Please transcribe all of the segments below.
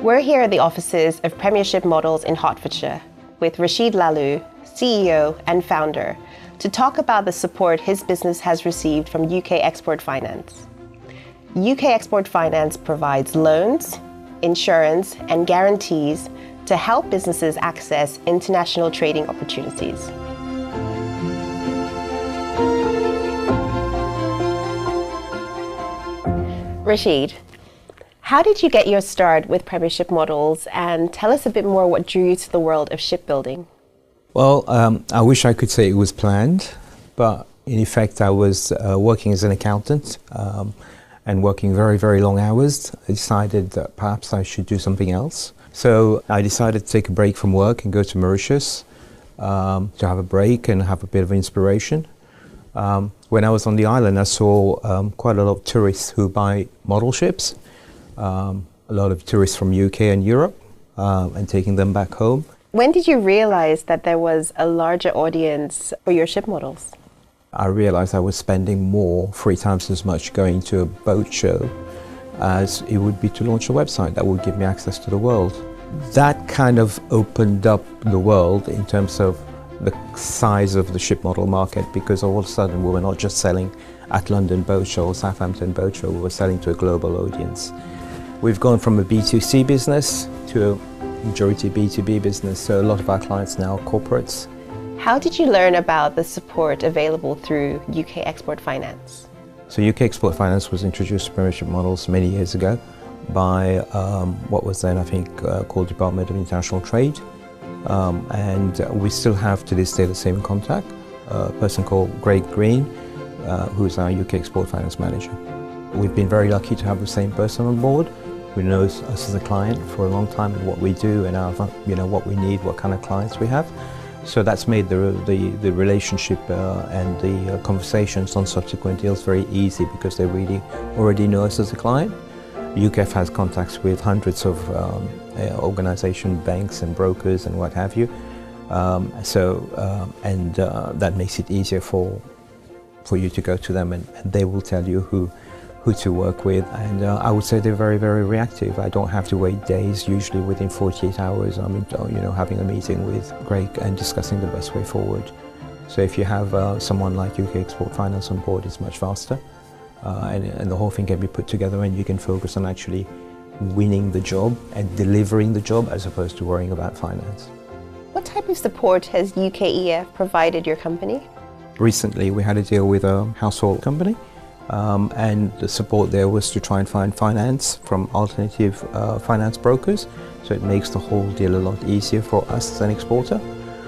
We're here at the offices of Premiership Models in Hertfordshire with Rashid Lalloo, CEO and founder, to talk about the support his business has received from UK Export Finance. UK Export Finance provides loans, insurance, and guarantees to help businesses access international trading opportunities. Rashid, how did you get your start with Premiership Models, and tell us a bit more what drew you to the world of shipbuilding? Well, I wish I could say it was planned, but in effect I was working as an accountant and working very, very long hours. I decided that perhaps I should do something else. So I decided to take a break from work and go to Mauritius to have a break and have a bit of inspiration. When I was on the island, I saw quite a lot of tourists who buy model ships, a lot of tourists from UK and Europe, and taking them back home. When did you realize that there was a larger audience for your ship models? I realized I was spending 3 times as much going to a boat show as it would be to launch a website that would give me access to the world. That kind of opened up the world in terms of the size of the ship model market, because all of a sudden we were not just selling at London Boat Show or Southampton Boat Show, we were selling to a global audience. We've gone from a B2C business to a majority B2B business, so a lot of our clients now are corporates. How did you learn about the support available through UK Export Finance? So UK Export Finance was introduced to Premiership Models many years ago by what was then, I think, called Department of International Trade. And we still have to this day the same contact, a person called Greg Green, who's our UK Export Finance Manager. We've been very lucky to have the same person on board who knows us as a client for a long time and what we do and our, what we need, what kind of clients we have. So that's made the relationship and the conversations on subsequent deals very easy, because they really already know us as a client. UKEF has contacts with hundreds of organizations, banks and brokers and what have you. That makes it easier for you to go to them, and they will tell you who to work with. And I would say they're very, very reactive. I don't have to wait days. Usually within 48 hours I'm having a meeting with Greg and discussing the best way forward. So if you have someone like UK Export Finance on board, it's much faster. And the whole thing can be put together, and you can focus on actually winning the job and delivering the job as opposed to worrying about finance. What type of support has UKEF provided your company? Recently we had a deal with a household company, and the support there was to try and find finance from alternative finance brokers, so it makes the whole deal a lot easier for us as an exporter.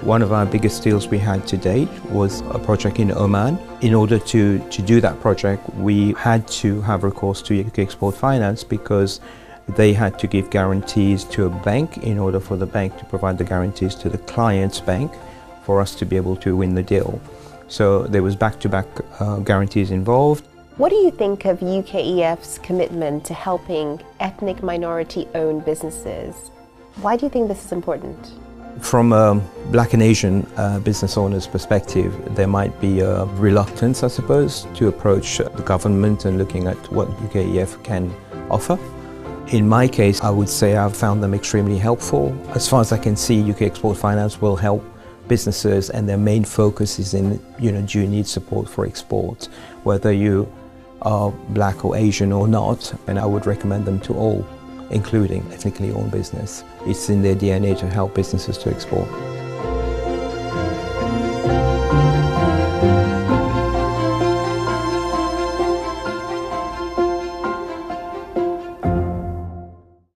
One of our biggest deals we had to date was a project in Oman. In order to do that project, we had to have recourse to UK Export Finance, because they had to give guarantees to a bank in order for the bank to provide the guarantees to the client's bank for us to be able to win the deal. So there was back-to-back guarantees involved. What do you think of UKEF's commitment to helping ethnic minority-owned businesses? Why do you think this is important? From a Black and Asian business owner's perspective, there might be a reluctance, I suppose, to approach the government and looking at what UKEF can offer. In my case, I would say I've found them extremely helpful. As far as I can see, UK Export Finance will help businesses, and their main focus is in, do you need support for export, whether you are Black or Asian or not, and I would recommend them to all, including ethnically owned business. It's in their DNA to help businesses to export.